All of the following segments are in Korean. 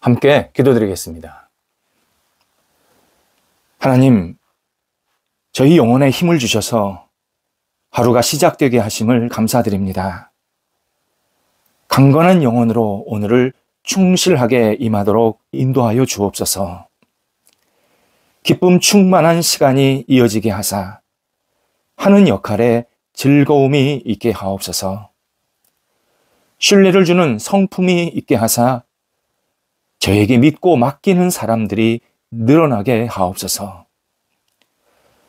함께 기도드리겠습니다. 하나님, 저희 영혼에 힘을 주셔서 하루가 시작되게 하심을 감사드립니다. 강건한 영혼으로 오늘을 충실하게 임하도록 인도하여 주옵소서. 기쁨 충만한 시간이 이어지게 하사 하는 역할에 즐거움이 있게 하옵소서. 신뢰를 주는 성품이 있게 하사 저에게 믿고 맡기는 사람들이 늘어나게 하옵소서.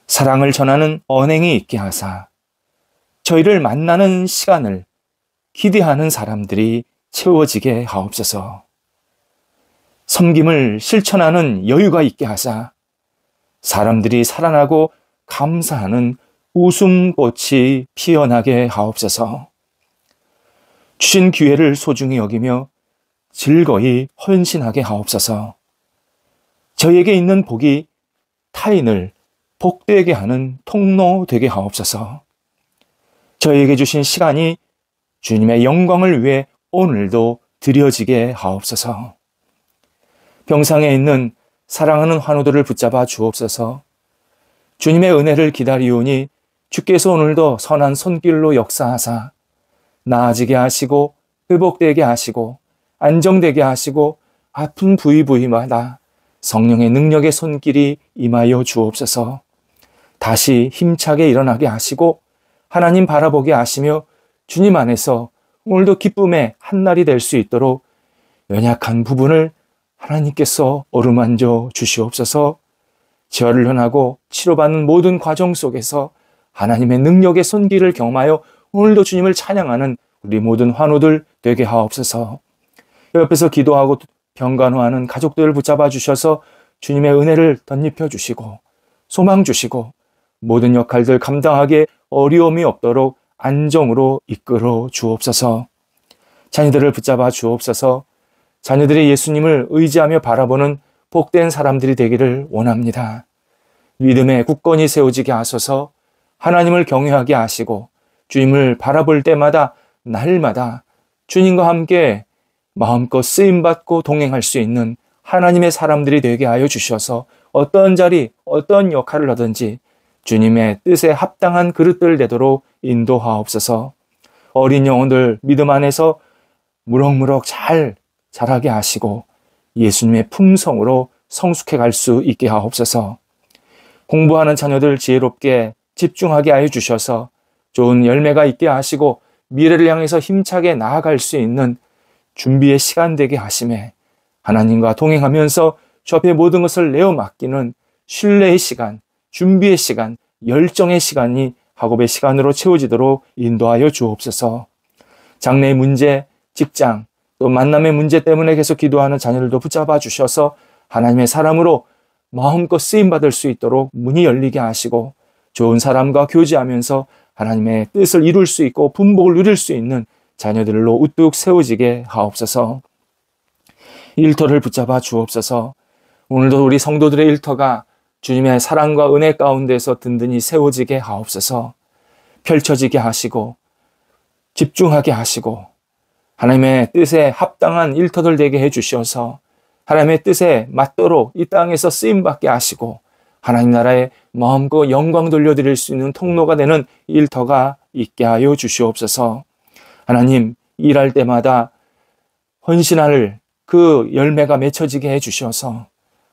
사랑을 전하는 언행이 있게 하사 저희를 만나는 시간을 기대하는 사람들이 채워지게 하옵소서. 섬김을 실천하는 여유가 있게 하사 사람들이 살아나고 감사하는 웃음꽃이 피어나게 하옵소서. 주신 기회를 소중히 여기며 즐거이 헌신하게 하옵소서. 저에게 있는 복이 타인을 복되게 하는 통로 되게 하옵소서. 저에게 주신 시간이 주님의 영광을 위해 오늘도 드려지게 하옵소서. 병상에 있는 사랑하는 환우들을 붙잡아 주옵소서. 주님의 은혜를 기다리오니 주께서 오늘도 선한 손길로 역사하사 나아지게 하시고 회복되게 하시고 안정되게 하시고 아픈 부위마다 성령의 능력의 손길이 임하여 주옵소서. 다시 힘차게 일어나게 하시고 하나님 바라보게 하시며 주님 안에서 오늘도 기쁨의 한날이 될 수 있도록 연약한 부분을 하나님께서 어루만져 주시옵소서. 재활을 현하고 치료받는 모든 과정 속에서 하나님의 능력의 손길을 경험하여 오늘도 주님을 찬양하는 우리 모든 환우들 되게 하옵소서. 옆에서 기도하고 병간호하는 가족들을 붙잡아 주셔서 주님의 은혜를 덧입혀 주시고 소망 주시고 모든 역할들 감당하기에 어려움이 없도록 안정으로 이끌어 주옵소서. 자녀들을 붙잡아 주옵소서. 자녀들이 예수님을 의지하며 바라보는 복된 사람들이 되기를 원합니다. 믿음의 굳건히 세워지게 하소서. 하나님을 경외하게 하시고 주님을 바라볼 때마다 날마다 주님과 함께 마음껏 쓰임받고 동행할 수 있는 하나님의 사람들이 되게 하여 주셔서 어떤 자리, 어떤 역할을 하든지 주님의 뜻에 합당한 그릇들 되도록 인도하옵소서. 어린 영혼들 믿음 안에서 무럭무럭 잘 자라게 하시고 예수님의 품성으로 성숙해 갈 수 있게 하옵소서. 공부하는 자녀들 지혜롭게 집중하게 하여 주셔서 좋은 열매가 있게 하시고 미래를 향해서 힘차게 나아갈 수 있는 준비의 시간 되게 하심에 하나님과 동행하면서 주 앞에 모든 것을 내어 맡기는 신뢰의 시간, 준비의 시간, 열정의 시간이 학업의 시간으로 채워지도록 인도하여 주옵소서. 장래의 문제, 직장, 또 만남의 문제 때문에 계속 기도하는 자녀들도 붙잡아 주셔서 하나님의 사람으로 마음껏 쓰임받을 수 있도록 문이 열리게 하시고 좋은 사람과 교제하면서 하나님의 뜻을 이룰 수 있고 분복을 누릴 수 있는 자녀들로 우뚝 세워지게 하옵소서. 일터를 붙잡아 주옵소서. 오늘도 우리 성도들의 일터가 주님의 사랑과 은혜 가운데서 든든히 세워지게 하옵소서. 펼쳐지게 하시고 집중하게 하시고 하나님의 뜻에 합당한 일터들 되게 해주셔서 하나님의 뜻에 맞도록 이 땅에서 쓰임받게 하시고 하나님 나라에 마음껏 영광 돌려드릴 수 있는 통로가 되는 일터가 있게 하여 주시옵소서. 하나님, 일할 때마다 헌신할 그 열매가 맺혀지게 해주셔서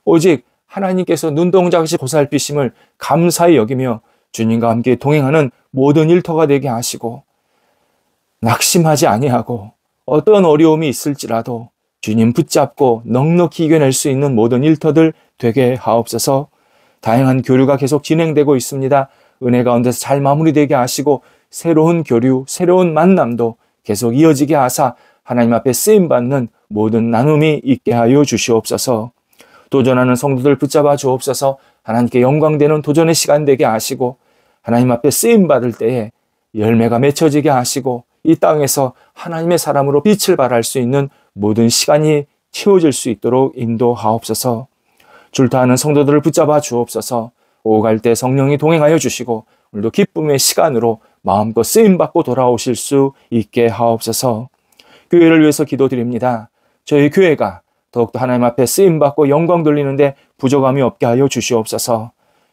오직 하나님께서 눈동자같이 보살피심을 감사히 여기며 주님과 함께 동행하는 모든 일터가 되게 하시고 낙심하지 아니하고 어떤 어려움이 있을지라도 주님 붙잡고 넉넉히 이겨낼 수 있는 모든 일터들 되게 하옵소서. 다양한 교류가 계속 진행되고 있습니다. 은혜 가운데서 잘 마무리되게 하시고 새로운 교류, 새로운 만남도 계속 이어지게 하사 하나님 앞에 쓰임받는 모든 나눔이 있게 하여 주시옵소서. 도전하는 성도들 붙잡아 주옵소서. 하나님께 영광되는 도전의 시간 되게 하시고 하나님 앞에 쓰임받을 때에 열매가 맺혀지게 하시고 이 땅에서 하나님의 사람으로 빛을 발할 수 있는 모든 시간이 채워질 수 있도록 인도하옵소서. 줄타하는 성도들을 붙잡아 주옵소서. 오갈 때 성령이 동행하여 주시고 오늘도 기쁨의 시간으로 마음껏 쓰임받고 돌아오실 수 있게 하옵소서. 교회를 위해서 기도드립니다. 저희 교회가 더욱더 하나님 앞에 쓰임받고 영광 돌리는데 부족함이 없게 하여 주시옵소서.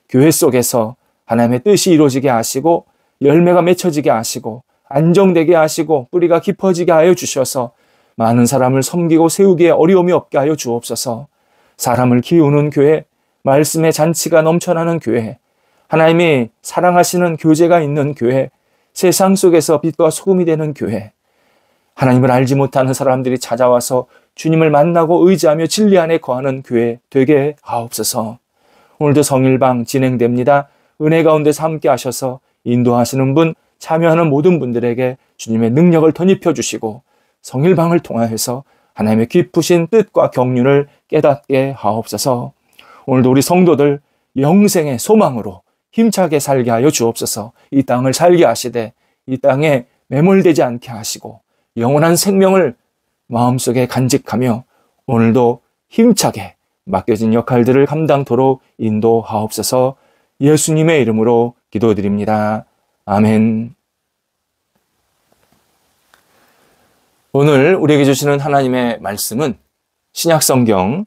교회 속에서 하나님의 뜻이 이루어지게 하시고 열매가 맺혀지게 하시고 안정되게 하시고 뿌리가 깊어지게 하여 주셔서 많은 사람을 섬기고 세우기에 어려움이 없게 하여 주옵소서. 사람을 키우는 교회, 말씀의 잔치가 넘쳐나는 교회, 하나님이 사랑하시는 교제가 있는 교회, 세상 속에서 빛과 소금이 되는 교회, 하나님을 알지 못하는 사람들이 찾아와서 주님을 만나고 의지하며 진리 안에 거하는 교회 되게 하옵소서. 오늘도 성일방 진행됩니다. 은혜 가운데서 함께 하셔서 인도하시는 분, 참여하는 모든 분들에게 주님의 능력을 덧입혀 주시고 성일방을 통하여서 하나님의 깊으신 뜻과 경륜을 깨닫게 하옵소서. 오늘도 우리 성도들 영생의 소망으로 힘차게 살게 하여 주옵소서. 이 땅을 살게 하시되 이 땅에 매몰되지 않게 하시고 영원한 생명을 마음속에 간직하며 오늘도 힘차게 맡겨진 역할들을 감당토록 인도하옵소서. 예수님의 이름으로 기도드립니다. 아멘. 오늘 우리에게 주시는 하나님의 말씀은 신약성경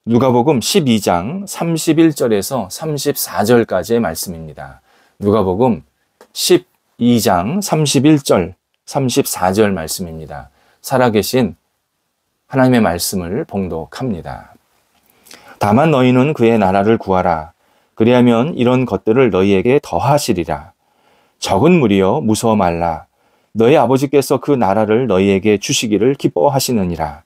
누가복음 12장 31절에서 34절까지의 말씀입니다. 누가복음 12장 31절, 34절 말씀입니다. 살아계신 하나님의 말씀을 봉독합니다. 다만 너희는 그의 나라를 구하라. 그리하면 이런 것들을 너희에게 더하시리라. 적은 무리여 무서워 말라. 너희 아버지께서 그 나라를 너희에게 주시기를 기뻐하시느니라.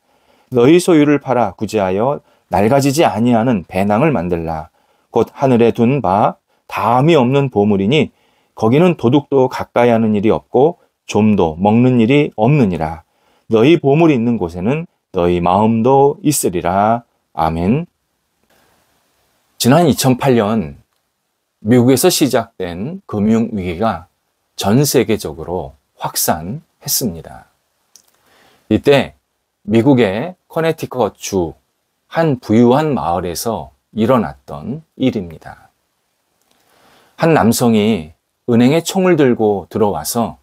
너희 소유를 팔아 구제하여 낡아지지 아니하는 배낭을 만들라. 곧 하늘에 둔 바 다함이 없는 보물이니 거기는 도둑도 가까이 하는 일이 없고 좀도 먹는 일이 없느니라. 너희 보물이 있는 곳에는 너희 마음도 있으리라. 아멘. 지난 2008년 미국에서 시작된 금융위기가 전 세계적으로 확산했습니다. 이때 미국의 커네티컷 주 한 부유한 마을에서 일어났던 일입니다. 한 남성이 은행에 총을 들고 들어와서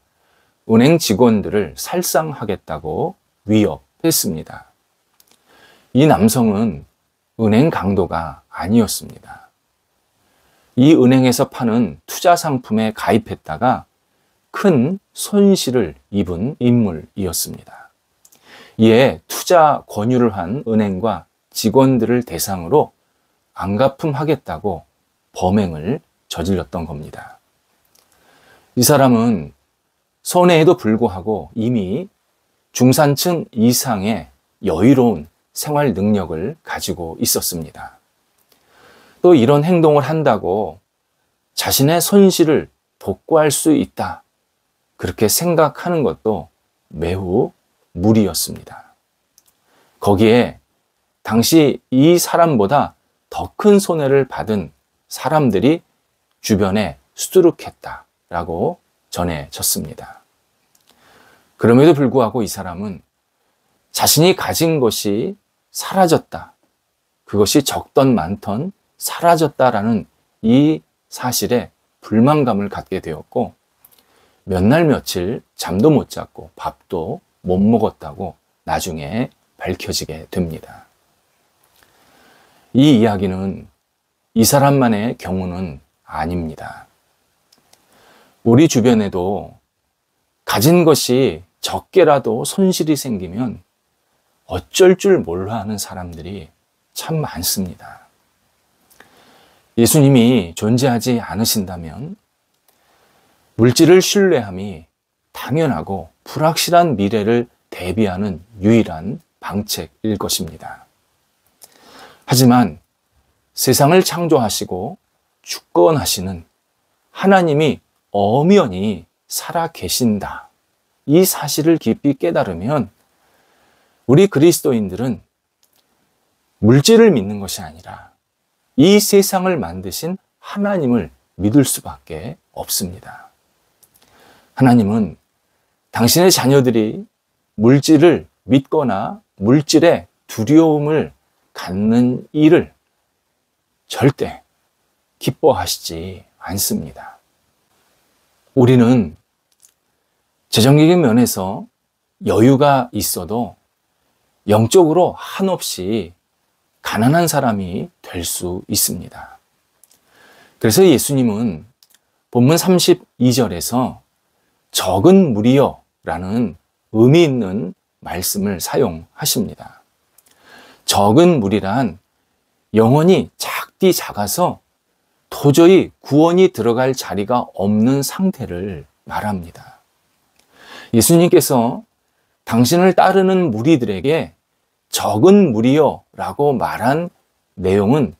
은행 직원들을 살상하겠다고 위협했습니다. 이 남성은 은행 강도가 아니었습니다. 이 은행에서 파는 투자 상품에 가입했다가 큰 손실을 입은 인물이었습니다. 이에 투자 권유를 한 은행과 직원들을 대상으로 안갚음하겠다고 범행을 저질렀던 겁니다. 이 사람은 손해에도 불구하고 이미 중산층 이상의 여유로운 생활 능력을 가지고 있었습니다. 또 이런 행동을 한다고 자신의 손실을 복구할 수 있다, 그렇게 생각하는 것도 매우 무리였습니다. 거기에 당시 이 사람보다 더 큰 손해를 받은 사람들이 주변에 수두룩했다라고 전해졌습니다. 그럼에도 불구하고 이 사람은 자신이 가진 것이 사라졌다, 그것이 적던 많던 사라졌다라는 이 사실에 불만감을 갖게 되었고 몇 날 며칠 잠도 못 잤고 밥도 못 먹었다고 나중에 밝혀지게 됩니다. 이 이야기는 이 사람만의 경우는 아닙니다. 우리 주변에도 가진 것이 적게라도 손실이 생기면 어쩔 줄 몰라 하는 사람들이 참 많습니다. 예수님이 존재하지 않으신다면 물질을 신뢰함이 당연하고 불확실한 미래를 대비하는 유일한 방책일 것입니다. 하지만 세상을 창조하시고 주권하시는 하나님이 엄연히 살아 계신다, 이 사실을 깊이 깨달으면 우리 그리스도인들은 물질을 믿는 것이 아니라 이 세상을 만드신 하나님을 믿을 수밖에 없습니다. 하나님은 당신의 자녀들이 물질을 믿거나 물질의 두려움을 갖는 일을 절대 기뻐하시지 않습니다. 우리는 재정적인 면에서 여유가 있어도 영적으로 한없이 가난한 사람이 될 수 있습니다. 그래서 예수님은 본문 32절에서 적은 무리여 라는 의미 있는 말씀을 사용하십니다. 적은 무리란 영혼이 작디 작아서 도저히 구원이 들어갈 자리가 없는 상태를 말합니다. 예수님께서 당신을 따르는 무리들에게 적은 무리여 라고 말한 내용은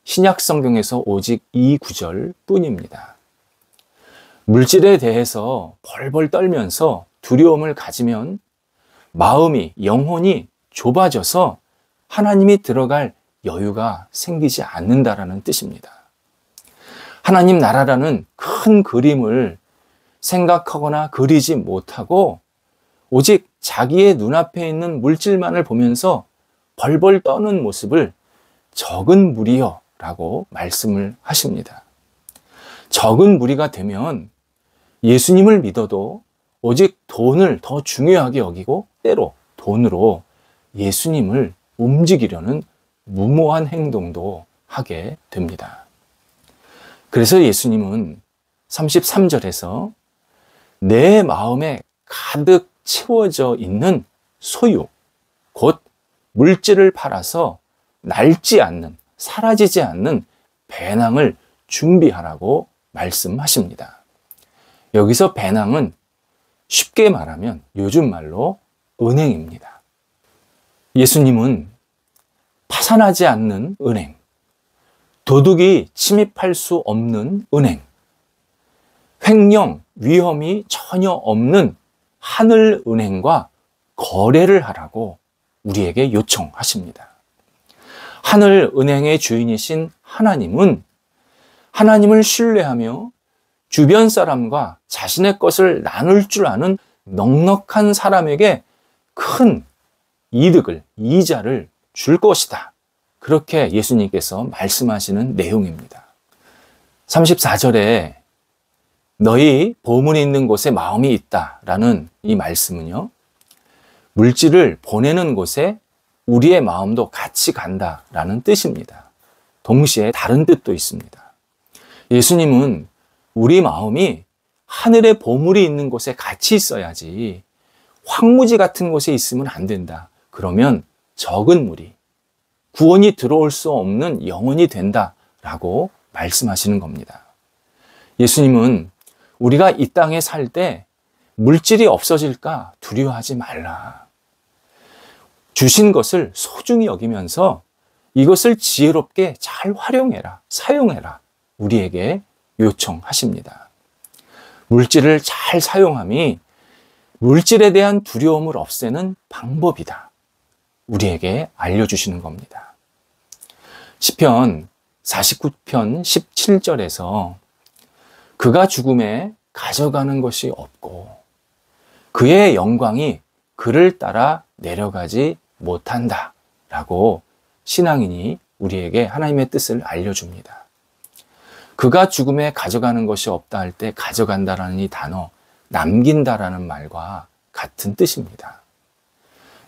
신약 성경에서 오직 이 구절 뿐입니다. 물질에 대해서 벌벌 떨면서 두려움을 가지면 마음이, 영혼이 좁아져서 하나님이 들어갈 여유가 생기지 않는다라는 뜻입니다. 하나님 나라라는 큰 그림을 생각하거나 그리지 못하고 오직 자기의 눈앞에 있는 물질만을 보면서 벌벌 떠는 모습을 적은 무리여 라고 말씀을 하십니다. 적은 무리가 되면 예수님을 믿어도 오직 돈을 더 중요하게 여기고 때로 돈으로 예수님을 움직이려는 무모한 행동도 하게 됩니다. 그래서 예수님은 33절에서 내 마음에 가득 채워져 있는 소유, 곧 물질을 팔아서 낡지 않는, 사라지지 않는 배낭을 준비하라고 말씀하십니다. 여기서 배낭은 쉽게 말하면 요즘 말로 은행입니다. 예수님은 파산하지 않는 은행, 도둑이 침입할 수 없는 은행, 횡령, 위험이 전혀 없는 하늘은행과 거래를 하라고 우리에게 요청하십니다. 하늘은행의 주인이신 하나님은 하나님을 신뢰하며 주변 사람과 자신의 것을 나눌 줄 아는 넉넉한 사람에게 큰 이득을, 이자를 줄 것이다. 그렇게 예수님께서 말씀하시는 내용입니다. 34절에 너희 보물이 있는 곳에 마음이 있다라는 이 말씀은요, 물질을 보내는 곳에 우리의 마음도 같이 간다라는 뜻입니다. 동시에 다른 뜻도 있습니다. 예수님은 우리 마음이 하늘의 보물이 있는 곳에 같이 있어야지 황무지 같은 곳에 있으면 안 된다. 그러면 적은 무리, 구원이 들어올 수 없는 영혼이 된다라고 말씀하시는 겁니다. 예수님은 우리가 이 땅에 살 때 물질이 없어질까 두려워하지 말라. 주신 것을 소중히 여기면서 이것을 지혜롭게 잘 활용해라, 사용해라. 우리에게 요청하십니다. 물질을 잘 사용함이 물질에 대한 두려움을 없애는 방법이다. 우리에게 알려주시는 겁니다. 시편 49편 17절에서 그가 죽음에 가져가는 것이 없고 그의 영광이 그를 따라 내려가지 못한다 라고 신앙인이 우리에게 하나님의 뜻을 알려줍니다. 그가 죽음에 가져가는 것이 없다 할 때 가져간다라는 이 단어, 남긴다라는 말과 같은 뜻입니다.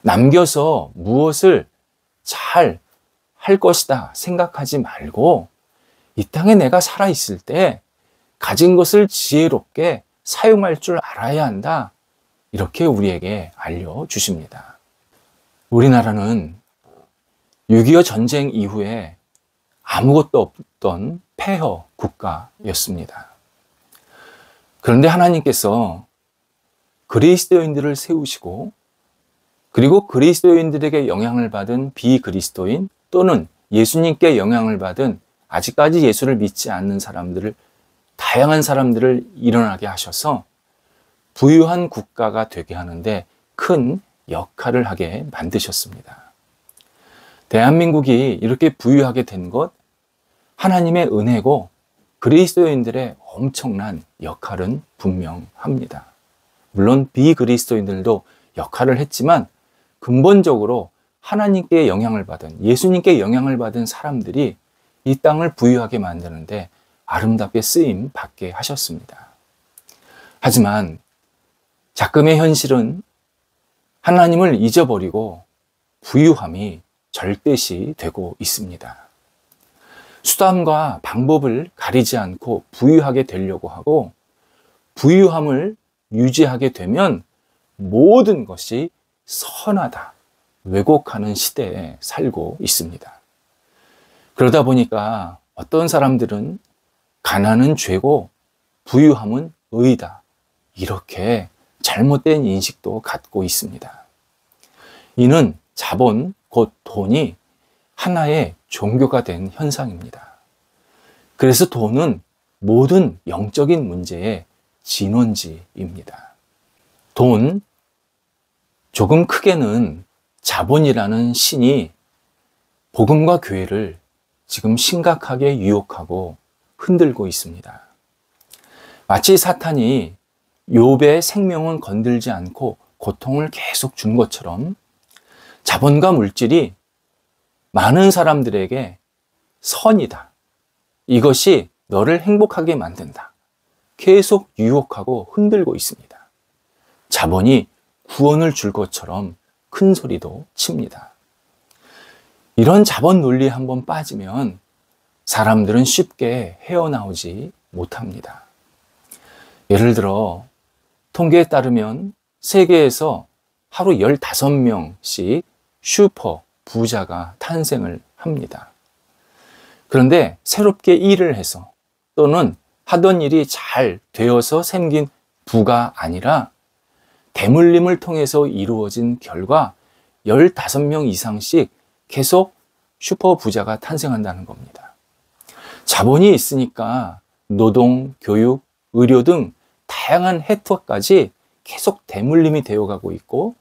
남겨서 무엇을 잘 할 것이다 생각하지 말고 이 땅에 내가 살아있을 때 가진 것을 지혜롭게 사용할 줄 알아야 한다. 이렇게 우리에게 알려주십니다. 우리나라는 6.25 전쟁 이후에 아무것도 없던 폐허 국가였습니다. 그런데 하나님께서 그리스도인들을 세우시고 그리고 그리스도인들에게 영향을 받은 비그리스도인 또는 예수님께 영향을 받은 아직까지 예수를 믿지 않는 사람들을, 다양한 사람들을 일어나게 하셔서 부유한 국가가 되게 하는데 큰 역할을 하게 만드셨습니다. 대한민국이 이렇게 부유하게 된 것, 하나님의 은혜고 그리스도인들의 엄청난 역할은 분명합니다. 물론 비그리스도인들도 역할을 했지만 근본적으로 하나님께 영향을 받은, 예수님께 영향을 받은 사람들이 이 땅을 부유하게 만드는데 아름답게 쓰임 받게 하셨습니다. 하지만 작금의 현실은 하나님을 잊어버리고 부유함이 절대시 되고 있습니다. 수단과 방법을 가리지 않고 부유하게 되려고 하고 부유함을 유지하게 되면 모든 것이 선하다, 왜곡하는 시대에 살고 있습니다. 그러다 보니까 어떤 사람들은 가난은 죄고 부유함은 의다, 이렇게 잘못된 인식도 갖고 있습니다. 이는 자본, 곧 돈이 하나의 종교가 된 현상입니다. 그래서 돈은 모든 영적인 문제의 진원지입니다. 돈, 조금 크게는 자본이라는 신이 복음과 교회를 지금 심각하게 유혹하고 흔들고 있습니다. 마치 사탄이 욥의 생명은 건들지 않고 고통을 계속 준 것처럼 자본과 물질이 많은 사람들에게 선이다, 이것이 너를 행복하게 만든다, 계속 유혹하고 흔들고 있습니다. 자본이 구원을 줄 것처럼 큰 소리도 칩니다. 이런 자본 논리에 한번 빠지면 사람들은 쉽게 헤어나오지 못합니다. 예를 들어 통계에 따르면 세계에서 하루 15명씩 슈퍼 부자가 탄생을 합니다. 그런데 새롭게 일을 해서 또는 하던 일이 잘 되어서 생긴 부가 아니라 대물림을 통해서 이루어진 결과 15명 이상씩 계속 슈퍼 부자가 탄생한다는 겁니다. 자본이 있으니까 노동, 교육, 의료 등 다양한 혜택까지 계속 대물림이 되어가고 있고,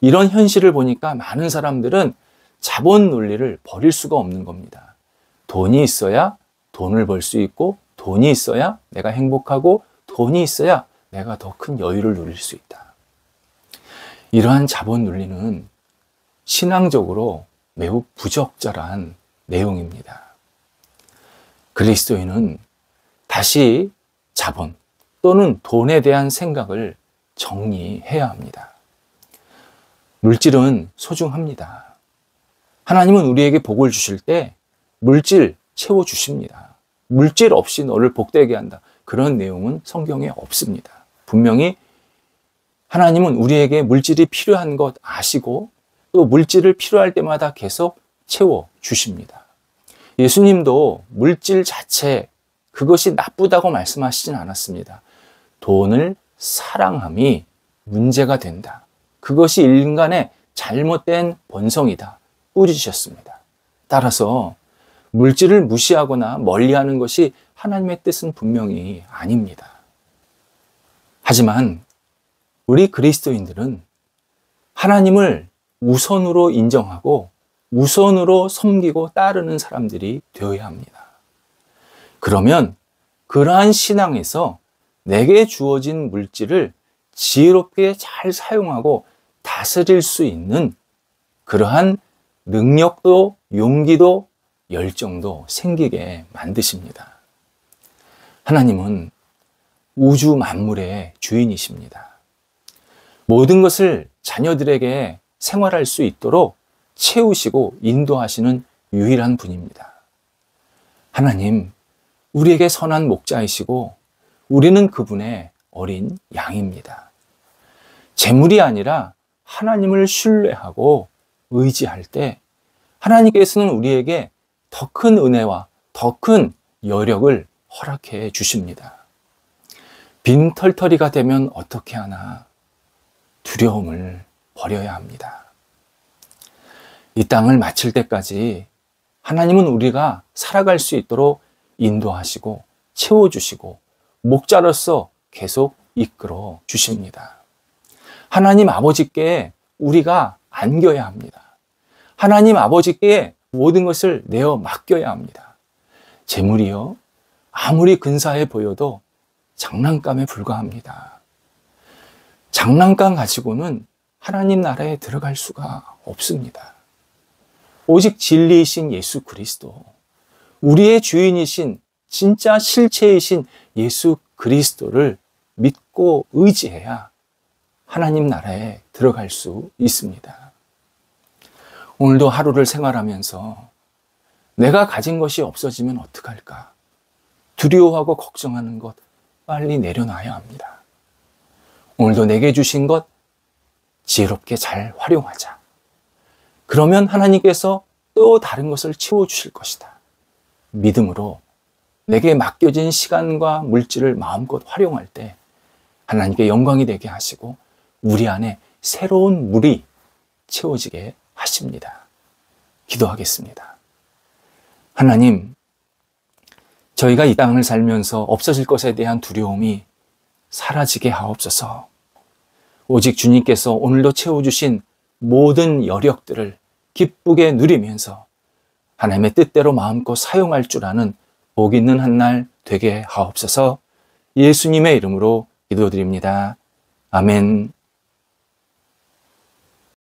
이런 현실을 보니까 많은 사람들은 자본 논리를 버릴 수가 없는 겁니다. 돈이 있어야 돈을 벌 수 있고, 돈이 있어야 내가 행복하고, 돈이 있어야 내가 더 큰 여유를 누릴 수 있다. 이러한 자본 논리는 신앙적으로 매우 부적절한 내용입니다. 그리스도인은 다시 자본 또는 돈에 대한 생각을 정리해야 합니다. 물질은 소중합니다. 하나님은 우리에게 복을 주실 때 물질 채워주십니다. 물질 없이 너를 복되게 한다, 그런 내용은 성경에 없습니다. 분명히 하나님은 우리에게 물질이 필요한 것 아시고 또 물질을 필요할 때마다 계속 채워주십니다. 예수님도 물질 자체, 그것이 나쁘다고 말씀하시진 않았습니다. 돈을 사랑함이 문제가 된다, 그것이 인간의 잘못된 본성이다, 꾸짖으셨습니다. 따라서 물질을 무시하거나 멀리하는 것이 하나님의 뜻은 분명히 아닙니다. 하지만 우리 그리스도인들은 하나님을 우선으로 인정하고 우선으로 섬기고 따르는 사람들이 되어야 합니다. 그러면 그러한 신앙에서 내게 주어진 물질을 지혜롭게 잘 사용하고 다스릴 수 있는 그러한 능력도 용기도 열정도 생기게 만드십니다. 하나님은 우주 만물의 주인이십니다. 모든 것을 자녀들에게 생활할 수 있도록 채우시고 인도하시는 유일한 분입니다. 하나님, 우리에게 선한 목자이시고 우리는 그분의 어린 양입니다. 재물이 아니라 하나님을 신뢰하고 의지할 때 하나님께서는 우리에게 더 큰 은혜와 더 큰 여력을 허락해 주십니다. 빈털터리가 되면 어떻게 하나? 두려움을 버려야 합니다. 이 땅을 마칠 때까지 하나님은 우리가 살아갈 수 있도록 인도하시고 채워주시고 목자로서 계속 이끌어 주십니다. 하나님 아버지께 우리가 안겨야 합니다. 하나님 아버지께 모든 것을 내어 맡겨야 합니다. 재물이요, 아무리 근사해 보여도 장난감에 불과합니다. 장난감 가지고는 하나님 나라에 들어갈 수가 없습니다. 오직 진리이신 예수 그리스도, 우리의 주인이신 진짜 실체이신 예수 그리스도를 믿고 의지해야 하나님 나라에 들어갈 수 있습니다. 오늘도 하루를 생활하면서 내가 가진 것이 없어지면 어떡할까? 두려워하고 걱정하는 것 빨리 내려놔야 합니다. 오늘도 내게 주신 것 지혜롭게 잘 활용하자. 그러면 하나님께서 또 다른 것을 채워주실 것이다. 믿음으로 내게 맡겨진 시간과 물질을 마음껏 활용할 때 하나님께 영광이 되게 하시고 우리 안에 새로운 물이 채워지게 하십니다. 기도하겠습니다. 하나님, 저희가 이 땅을 살면서 없어질 것에 대한 두려움이 사라지게 하옵소서. 오직 주님께서 오늘도 채워주신 모든 여력들을 기쁘게 누리면서 하나님의 뜻대로 마음껏 사용할 줄 아는 복 있는 한 날 되게 하옵소서. 예수님의 이름으로 기도드립니다. 아멘.